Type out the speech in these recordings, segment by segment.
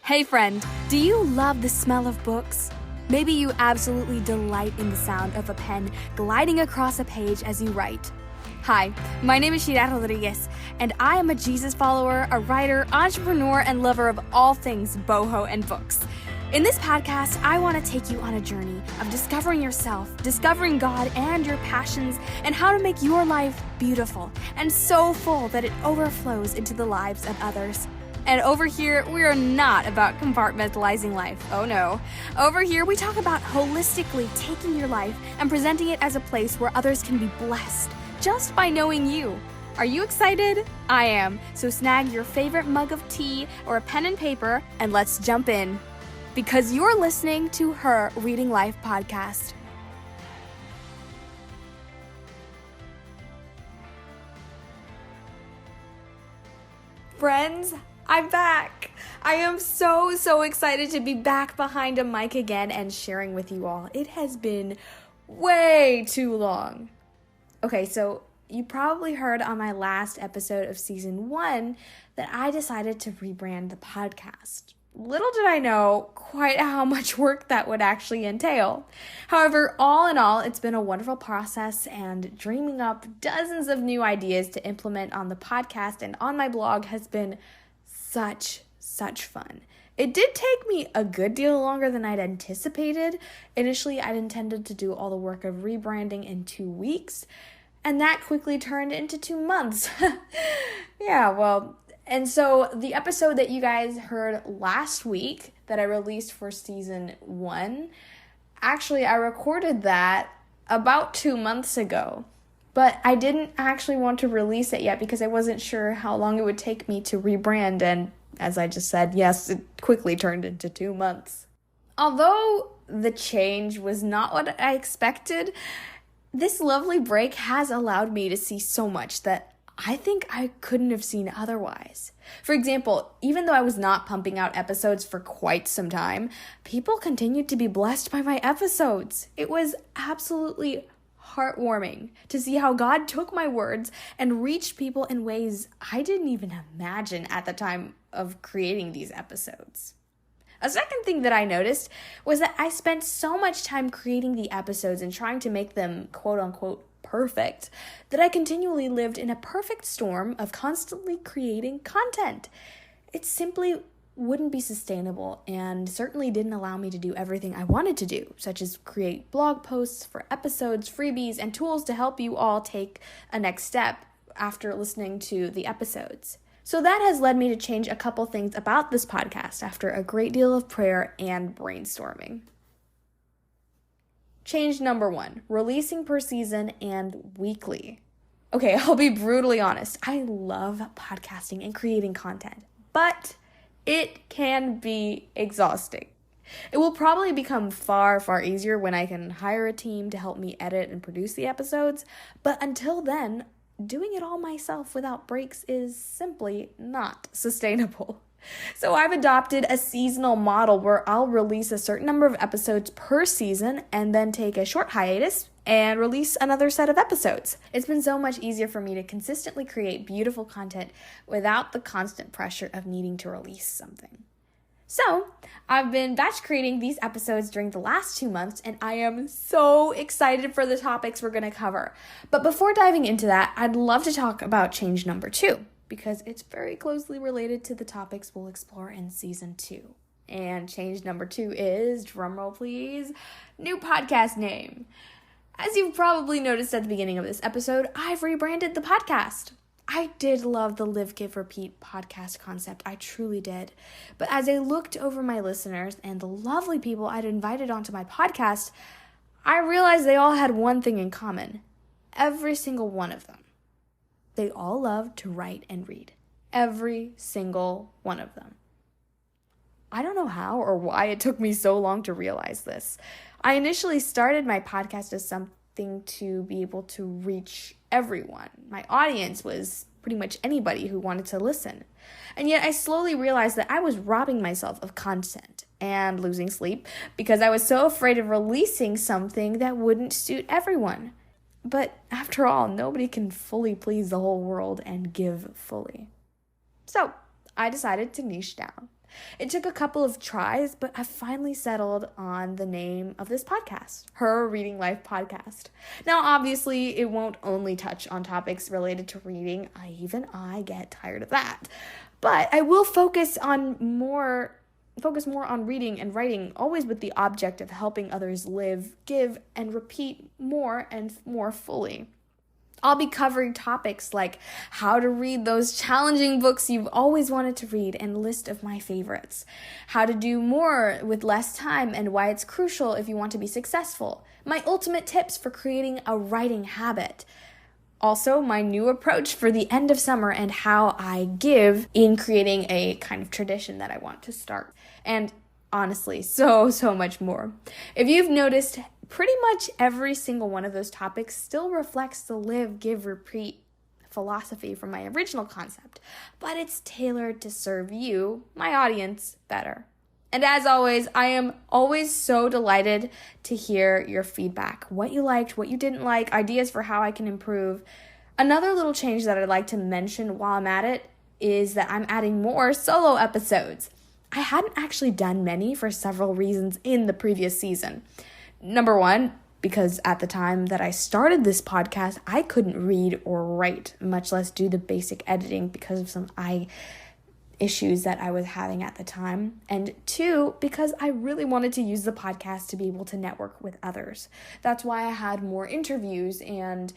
Hey friend, do you love the smell of books? Maybe you absolutely delight in the sound of a pen gliding across a page as you write. Hi, my name is Shirajrodriguez, and I am a Jesus follower, a writer, entrepreneur, and lover of all things boho and books. In this podcast, I want to take you on a journey of discovering yourself, discovering God and your passions, and how to make your life beautiful and so full that it overflows into the lives of others. And over here, we are not about compartmentalizing life. Oh no. Over here, we talk about holistically taking your life and presenting it as a place where others can be blessed just by knowing you. Are you excited? I am. So snag your favorite mug of tea or a pen and paper and let's jump in. Because you're listening to Her Reading Life podcast. Friends, I'm back. I am so excited to be back behind a mic again and sharing with you all. It has been way too long. Okay, so you probably heard on my last episode of season 1 that I decided to rebrand the podcast. Little did I know quite how much work that would actually entail. However, all in all, it's been a wonderful process, and dreaming up dozens of new ideas to implement on the podcast and on my blog has been such fun. It did take me a good deal longer than I'd anticipated. Initially, I'd intended to do all the work of rebranding in 2 weeks, and that quickly turned into 2 months. And so the episode that you guys heard last week that I released for season 1, actually I recorded that about 2 months ago. But I didn't actually want to release it yet because I wasn't sure how long it would take me to rebrand. And as I just said, yes, it quickly turned into 2 months. Although the change was not what I expected, this lovely break has allowed me to see so much that I think I couldn't have seen otherwise. For example, even though I was not pumping out episodes for quite some time, people continued to be blessed by my episodes. It was absolutely heartwarming to see how God took my words and reached people in ways I didn't even imagine at the time of creating these episodes. A second thing that I noticed was that I spent so much time creating the episodes and trying to make them quote-unquote perfect that I continually lived in a perfect storm of constantly creating content. It simply wouldn't be sustainable and certainly didn't allow me to do everything I wanted to do, such as create blog posts for episodes, freebies, and tools to help you all take a next step after listening to the episodes. So that has led me to change a couple things about this podcast after a great deal of prayer and brainstorming. Change number 1, releasing per season and weekly. Okay, I'll be brutally honest. I love podcasting and creating content, but it can be exhausting. It will probably become far easier when I can hire a team to help me edit and produce the episodes, but until then, doing it all myself without breaks is simply not sustainable. So I've adopted a seasonal model where I'll release a certain number of episodes per season and then take a short hiatus and release another set of episodes. It's been so much easier for me to consistently create beautiful content without the constant pressure of needing to release something. So, I've been batch creating these episodes during the last 2 months, and I am so excited for the topics we're going to cover. But before diving into that, I'd love to talk about change number 2, because it's very closely related to the topics we'll explore in season 2. And change number 2 is, drumroll please, new podcast name. As you've probably noticed at the beginning of this episode, I've rebranded the podcast. I did love the Live, Give, Repeat podcast concept. I truly did. But as I looked over my listeners and the lovely people I'd invited onto my podcast, I realized they all had one thing in common. Every single one of them. They all love to write and read. Every single one of them. I don't know how or why it took me so long to realize this. I initially started my podcast as something to be able to reach everyone. My audience was pretty much anybody who wanted to listen. And yet I slowly realized that I was robbing myself of content and losing sleep because I was so afraid of releasing something that wouldn't suit everyone. But after all, nobody can fully please the whole world and give fully. So I decided to niche down. It took a couple of tries, but I finally settled on the name of this podcast, Her Reading Life Podcast. Now, obviously, it won't only touch on topics related to reading. I get tired of that. But I will focus more on reading and writing, always with the object of helping others live, give, and repeat more and more fully. I'll be covering topics like how to read those challenging books you've always wanted to read and a list of my favorites, how to do more with less time and why it's crucial if you want to be successful, my ultimate tips for creating a writing habit, also my new approach for the end of summer and how I give in creating a kind of tradition that I want to start, and honestly, so much more. If you've noticed, pretty much every single one of those topics still reflects the live, give, repeat philosophy from my original concept, but it's tailored to serve you, my audience, better. And as always, I am always so delighted to hear your feedback, what you liked, what you didn't like, ideas for how I can improve. Another little change that I'd like to mention while I'm at it is that I'm adding more solo episodes. I hadn't actually done many for several reasons in the previous season. Number one, because at the time that I started this podcast, I couldn't read or write, much less do the basic editing because of some eye issues that I was having at the time. And two, because I really wanted to use the podcast to be able to network with others. That's why I had more interviews and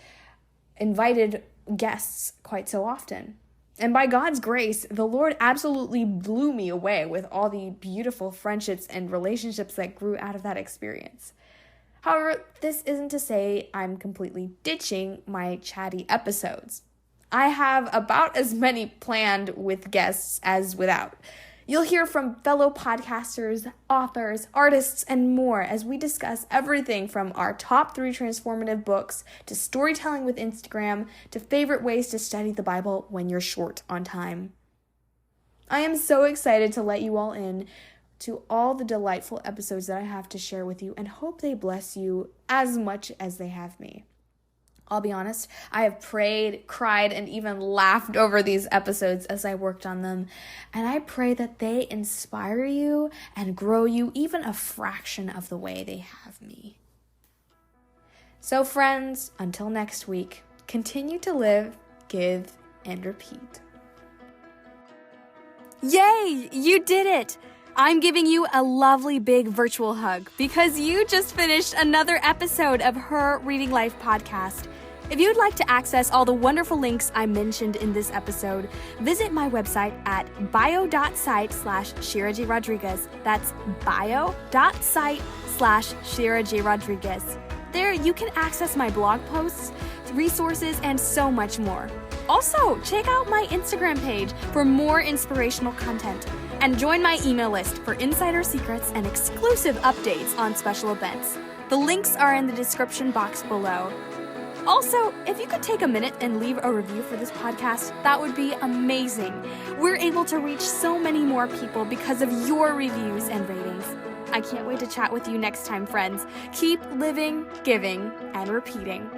invited guests quite so often. And by God's grace, the Lord absolutely blew me away with all the beautiful friendships and relationships that grew out of that experience. However, this isn't to say I'm completely ditching my chatty episodes. I have about as many planned with guests as without. You'll hear from fellow podcasters, authors, artists, and more as we discuss everything from our top 3 transformative books to storytelling with Instagram to favorite ways to study the Bible when you're short on time. I am so excited to let you all in to all the delightful episodes that I have to share with you and hope they bless you as much as they have me. I'll be honest, I have prayed, cried, and even laughed over these episodes as I worked on them, and I pray that they inspire you and grow you even a fraction of the way they have me. So friends, until next week, continue to live, give, and repeat. Yay! You did it! I'm giving you a lovely big virtual hug because you just finished another episode of Her Reading Life podcast. If you'd like to access all the wonderful links I mentioned in this episode, visit my website at bio.site/shirajrodriguez. That's bio.site/shirajrodriguez. There you can access my blog posts, resources, and so much more. Also, check out my Instagram page for more inspirational content and join my email list for insider secrets and exclusive updates on special events. The links are in the description box below. Also, if you could take a minute and leave a review for this podcast, that would be amazing. We're able to reach so many more people because of your reviews and ratings. I can't wait to chat with you next time, friends. Keep living, giving, and repeating.